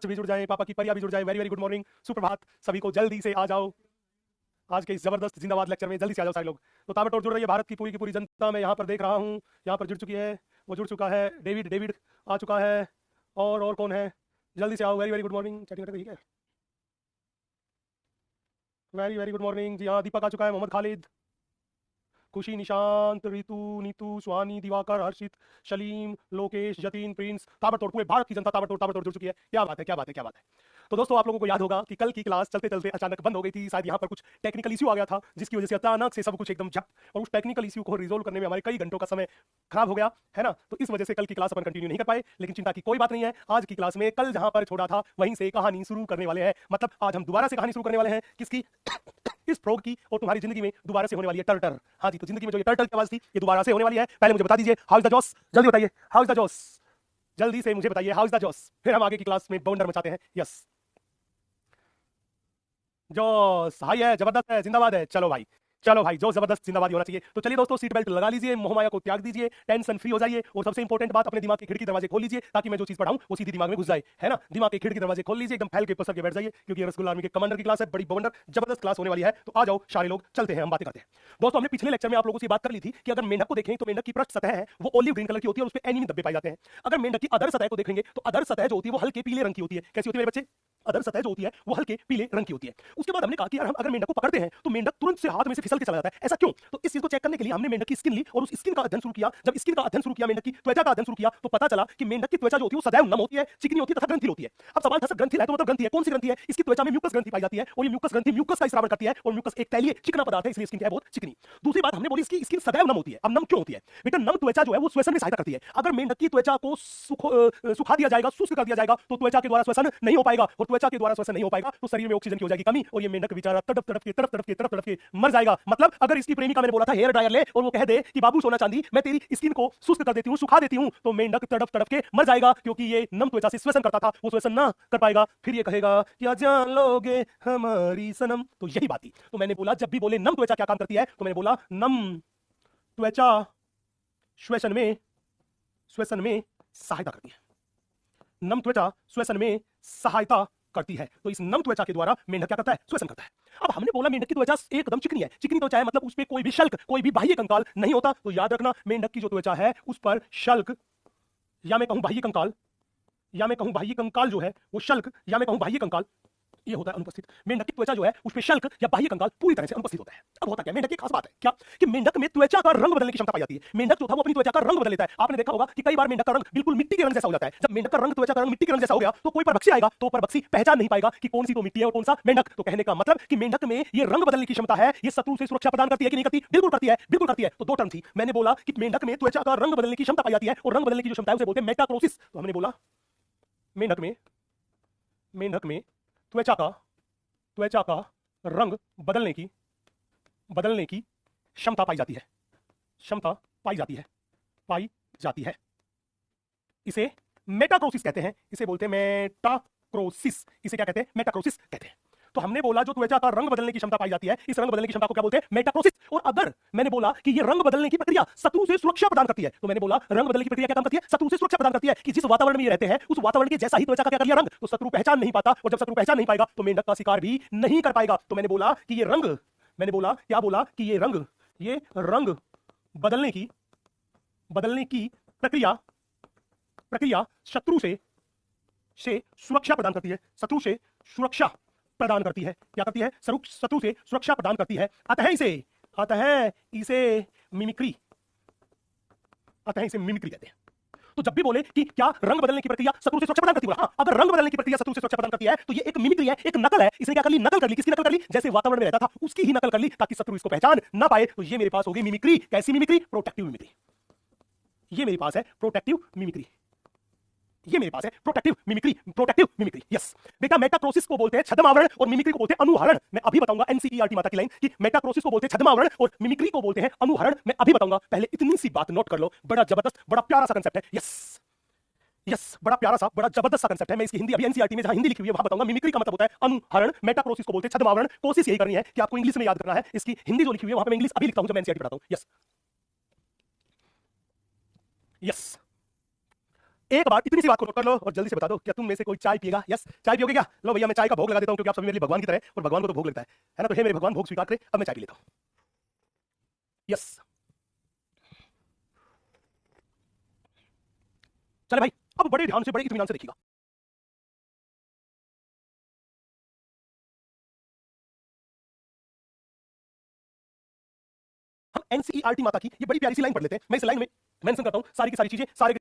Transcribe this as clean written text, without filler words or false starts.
भी जुड़ जाएं, पापा की परिया भी जुड़ जाए। वेरी वेरी गुड मॉर्निंग, सुप्रभात सभी को। जल्दी से आ जाओ आज के इस जबरदस्त जिंदाबाद लेक्चर में, जल्दी से आ जाओ सारे लोग। तो ताबड़तोड़ जुड़ रही है भारत की पूरी जनता। मैं यहाँ पर देख रहा हूँ, यहाँ पर जुड़ चुकी है, वो जुड़ चुका है, डेविड डेविड आ चुका है। और कौन है? जल्दी से आओ। Very very good morning. Chatting करके ठीक है। Very very good morning. जी हाँ, दीपक आ चुका है, मोहम्मद खालिद, खुशी, निशांत, रितु, नीतू, सुहानी, दिवाकर, हर्षित, शलीम, लोकेश, जतीन, प्रिंस। ताबड़तोड़ पूरे भारत की जनता ताबड़तोड़ ताबड़तोड़ जुड़ चुकी है। क्या बात है, क्या बात है, क्या बात है। तो दोस्तों, आप लोगों को याद होगा कि कल की क्लास चलते चलते अचानक बंद हो गई थी। शायद यहाँ पर कुछ टेक्निकल इश्यू आ गया था, जिसकी वजह से अचानक से सब कुछ एकदम झप, और उस टेक्निकल इश्यू को रिजोल्व करने में हमारे कई घंटों का समय खराब हो गया है ना। तो इस वजह से कल की क्लास अपन कंटिन्यू नहीं कर पाए, लेकिन चिंता की कोई बात नहीं है। आज की क्लास में कल जहां पर छोड़ा था वहीं से कहानी शुरू करने वाले हैं। मतलब आज हम दोबारा से कहानी शुरू करने वाले हैं। किसकी? इस फ्रॉग की। और तुम्हारी जिंदगी में दोबारा से होने वाली है टर्टर। हाँ जी, तो जिंदगी में जो ये टर्टर की आवाज थी, ये दोबारा से होने वाली है। पहले मुझे बता दीजिए, हाउ इज द जॉस? जल्दी बताइए, हाउ इज द जॉस? जल्दी से मुझे बताइए, हाउ इज द जॉस? फिर हम आगे की क्लास में बवंडर मचाते हैं। यस, जोश हाई है, जबरदस्त है, जिंदाबाद है। चलो भाई, चलो भाई, जो जबरदस्त जिंदाबाद होना चाहिए। तो चलिए दोस्तों, सीट बेल्ट लगा लीजिए, मोहमाया को त्याग दीजिए, टेंशन फ्री हो जाइए। और सबसे इंपॉर्टेंट बात, अपने दिमाग की खिड़की दरवाजे खोल लीजिए, ताकि मैं जो चीज पढ़ाऊं वो सीधी दिमाग में घुस जाए, है ना। दिमाग की खिड़की दरवाजे खोल लीजिए, एकदम फैल के पसर के बैठ जाइए, क्योंकि रसगुल्ला आर्मी के कमांडर की क्लास है, बड़ी बवंडर जबरदस्त क्लास होने वाली है। तो आ जाओ सारे लोग, चलते हैं, हम बातें करते हैं। दोस्तों, हमने पिछले लेक्चर में आप लोगों से बात कर ली थी कि अगर मेंढक को देखें तो मेंढक की पृष्ठ सतह है वो ऑलिव ग्रीन कलर की होती है, और उस पर एनीमी धब्बे पाए जाते हैं। अगर मेंढक की अदर सतह को देखेंगे तो अदर सतह जो होती है वो हल्के पीले रंग की होती है। कैसी होती है मेरे बच्चे? अदर सतह जो होती है वो हल्के पीले रंग की होती है। उसके बाद हमने कहा कि यार, हम अगर मेंढक को पकड़ते हैं तो मेंढक तुरंत से हाथ में से फिसल के चला जाता है। ऐसा क्यों? तो इस चीज को चेक करने के लिए हमने मेंढक की स्किन ली और उस स्किन का अध्ययन शुरू किया। जब स्किन का अध्ययन शुरू किया, मेंढक की त्वचा का अध्ययन शुरू किया, तो पता चला कि मेंढक की त्वचा जो होती है वो सदैव नम होती है, चिकनी होती है तथा ग्रंथिल होती है। अब सवाल था, सर ग्रंथिल है तो मतलब ग्रंथि है, कौन सी ग्रंथि है? इसकी त्वचा में म्यूकस ग्रंथि पाई जाती है, और ये म्यूकस ग्रंथि म्यूकस का स्रावन करती है, और म्यूकस एक तैलीय चिकना पदार्थ है, इसलिए स्किन क्या है? बहुत चिकनी। दूसरी बात हमने बोली, इसकी स्किन सदैव नम होती है। अब नम क्यों होती है बेटा? नम त्वचा जो है वो श्वसन में सहायता करती है। अगर मेंढक की त्वचा को सुखा दिया जाएगा, शुष्क कर दिया जाएगा, तो त्वचा के द्वारा श्वसन नहीं हो पाएगा, और त्वचा के द्वारा श्वसन नहीं हो पाएगा तो शरीर में ऑक्सीजन की हो जाएगी कमी, और ये मेंढक बेचारा तड़प तड़प के मर जाएगा। मतलब अगर इसकी प्रेमिका, मैंने बोला था हेयर ड्रायर ले, और वो कह दे कि बाबू सोना चांदी, मैं तेरी स्किन को शुष्क कर देती हूं, सुखा देती हूं, तो मेंढक तड़प तड़प के मर जाएगा, क्योंकि ये नम त्वचा से श्वसन करता था, वो श्वसन ना कर पाएगा। फिर ये कहेगा, क्या जान लोगे हमारी सनम? तो यही बात थी। तो मैंने बोला, जब भी बोले नम त्वचा क्या काम करती है, तो मैंने बोला नम त्वचा श्वसन में सहायता करती है। नम त्वचा श्वसन में सहायता करती है। तो इस नम त्वचा के द्वारा मेंढक क्या करता है? श्वसन करता है। अब हमने बोला मेंढक की त्वचा एकदम चिकनी है। चिकनी त्वचा है मतलब उस पर कोई भी शल्क, कोई भी बाह्य कंकाल नहीं होता। तो याद रखना, मेंढक की जो त्वचा है उस पर शल्क, या मैं कहूं बाह्य कंकाल, या मैं कहूं बाह्य कंकाल जो है वो शल्क, या मैं कहूं बाह्य कंकाल, ये होता है अनुपस्थित। मेंढक की त्वचा जो है उस पे शल्क या बाह्य कंकाल पूरी तरह से अनुपस्थित होता है। अब होता क्या, मेंढक की खास बात है क्या कि मेंढक में त्वचा का रंग बदलने की क्षमता पाई जाती है। मेंढक जो था वो अपनी त्वचा का रंग बदल लेता है। आपने देखा होगा कि कई बार मेंढक का रंग बिल्कुल मिट्टी के रंग जैसा हो जाता है। जब मेंढक का रंग, त्वचा का रंग मिट्टी के रंग जैसा हो गया, तो कोई परभक्षी आएगा तो परभक्षी पहचान नहीं पाएगा कि कौन सी तो मिट्टी है और कौन सा मेंढक। तो कहने का मतलब कि मेंढक में ये रंग बदलने की क्षमता है। ये शत्रु से सुरक्षा प्रदान करती है कि नहीं करती? बिल्कुल करती है, बिल्कुल करती है। तो दो टर्म थी। मैंने बोला कि मेंढक में त्वचा का रंग बदलने की क्षमता पाई जाती है, और रंग बदलने की जो क्षमता है उसे बोलते हैं मेटाक्रोसिस। तो हमने बोला मेंढक में त्वचा का रंग बदलने की क्षमता पाई जाती है, पाई जाती है। इसे मेटाक्रोसिस कहते हैं, इसे बोलते हैं मेटाक्रोसिस। इसे क्या कहते हैं? मेटाक्रोसिस कहते हैं। तो हमने बोला जो त्वचा का रंग बदलने की क्षमता पाई जाती है, इस रंग बदलने की क्षमता को क्या बोलते हैं? मेटाक्रोसिस। और अगर मैंने बोला कि ये रंग बदलने की प्रक्रिया शत्रु से सुरक्षा प्रदान करती है, तो मैंने बोला रंग बदलने की प्रक्रिया क्या काम करती है? शत्रु से सुरक्षा प्रदान करती है, कि जिस वातावरण में ये रहते हैं उस वातावरण के जैसा ही त्वचा का क्या कर लिया? रंग। तो शत्रु पहचान नहीं पाता, और जब शत्रु पहचान नहीं पाएगा तो मेंढक का शिकार भी नहीं कर पाएगा। तो मैंने बोला कि ये रंग, मैंने बोला क्या बोला कि ये रंग बदलने की प्रक्रिया शत्रु से सुरक्षा प्रदान करती है। शत्रु से सुरक्षा प्रदान करती है। क्या करती है? शत्रु से सुरक्षा प्रदान करती है। अतः इसे मिमिक्री कहते हैं। तो जब भी बोले कि क्या रंग बदलने की प्रक्रिया शत्रु से सुरक्षा प्रदान करती है, हाँ, अगर रंग बदलने की प्रक्रिया शत्रु से सुरक्षा प्रदान करती है तो ये एक मिमिक्री है, एक नकल है। इसने क्या कर ली? नकल कर ली। किसकी नकल कर ली? जैसे वातावरण में रहता था उसकी ही नकल कर ली, ताकि शत्रु इसको पहचान ना पाए। तो ये मेरे पास होगी मिमिक्री। कैसी मिमिक्री? Protective mimicry. ये मेरे पास है प्रोटेक्टिव मिमिक्री। यस बेटा, मेटाक्रोसिस को बोलते हैं छद्म आवरण और मिमिक्री को बोलते हैं अनुहरण। मैं अभी बताऊंगा एनसीईआरटी माता की लाइन कि मेटाक्रोसिस को बोलते हैं छद्म आवरण और मिमिक्री को बोलते हैं अनुहरण। मैं अभी बताऊंगा, पहले इतनी सी बात नोट कर लो। बड़ा जबरदस्त, बड़ा प्यारा सा कंसेप्ट है। यस, बड़ा प्यारा सा, बड़ा जबरदस्त सा कंसेप्ट है। मैं इसकी हिंदी अभी एनसीईआरटी में जहां हिंदी लिखी हुई है वहां बताऊंगा। मिमिक्री का मतलब होता है अनुहरण, मेटाक्रोसिस को बोलते हैं छद्म आवरण। कोशिश यही करनी है कि आपको इंग्लिश में याद करना है। इसकी हिंदी जो लिखी हुई है वहां पे मैं इंग्लिश अभी लिखता हूं जब मैं एनसीईआरटी पढ़ाता हूं। यस एक बार इतनी सी बात को नोट कर लो और जल्दी से बता दो, क्या तुम में से कोई चाय पिएगा? यस, चाय पियोगे क्या? लो भैया, मैं चाय का भोग लगा देता हूं, क्योंकि आप सभी मेरे लिए भगवान की तरह है और भगवान को तो भोग लगता है ना? तो हे मेरे भगवान, भोग स्वीकार करें। अब मैं चाय पी लेता हूं। यस, चले भाई, अब बड़े ध्यान से, बड़े इत्मीनान से देखिएगा। हम एनसीईआरटी माता की ये बड़ी प्यारी सी लाइन पढ़ लेते हैं। मैं इस लाइन में मेंशन करता हूं सारी की सारी चीजें, सारे